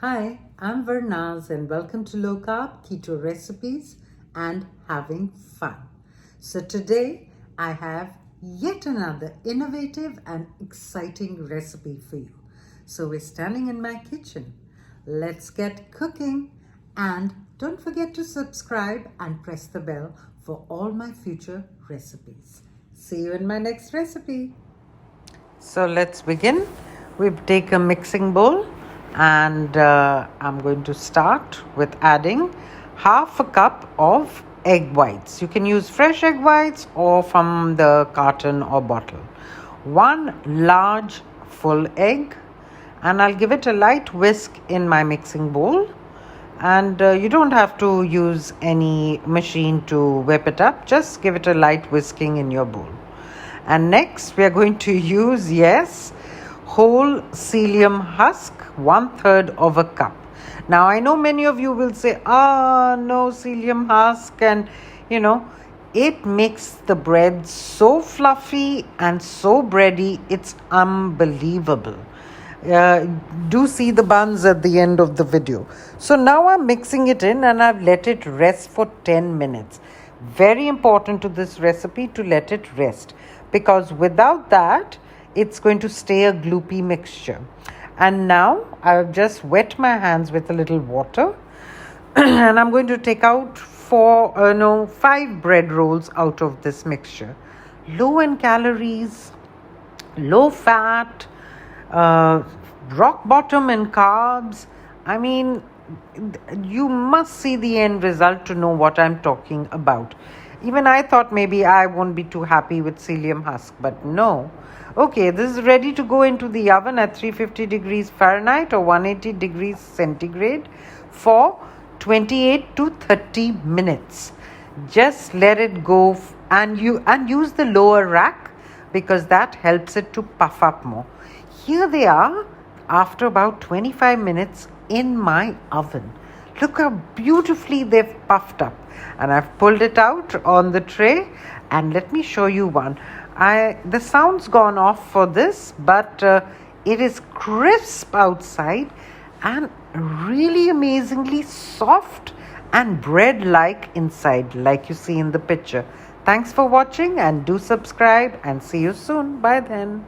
Hi, I'm Vernaz and welcome to Low Carb Keto Recipes and Having Fun. So today I have yet another innovative and exciting recipe for you. So we're standing in my kitchen. Let's get cooking and don't forget to subscribe and press the bell for all my future recipes. See you in my next recipe. So let's begin. We take a mixing bowl and I'm going to start with adding half a cup of egg whites. You can use fresh egg whites or from the carton or bottle. One large full egg, and I'll give it a light whisk in my mixing bowl. And you don't have to use any machine to whip it up, just give it a light whisking in your bowl. And next we are going to use, whole psyllium husk, 1/3 of a cup. Now I know many of you will say, no, psyllium husk, and it makes the bread so fluffy and so bready, it's unbelievable. Do see the buns at the end of the video. So now I'm mixing it in and I've let it rest for 10 minutes. Very important to this recipe to let it rest, because without that it's going to stay a gloopy mixture. And now I've just wet my hands with a little water and I'm going to take out 5 bread rolls out of this mixture. Low in calories, low fat, rock bottom in carbs. I mean, you must see the end result to know what I'm talking about. Even I thought maybe I won't be too happy with psyllium husk, but no. Okay, this is ready to go into the oven at 350 degrees Fahrenheit or 180 degrees centigrade for 28 to 30 minutes. Just let it go and use the lower rack, because that helps it to puff up more. Here they are after about 25 minutes in my oven. Look how beautifully they've puffed up. And I've pulled it out on the tray, and let me show you one. The sound's gone off for this, but it is crisp outside and really amazingly soft and bread-like inside, like you see in the picture. Thanks for watching, and do subscribe, and see you soon. Bye then.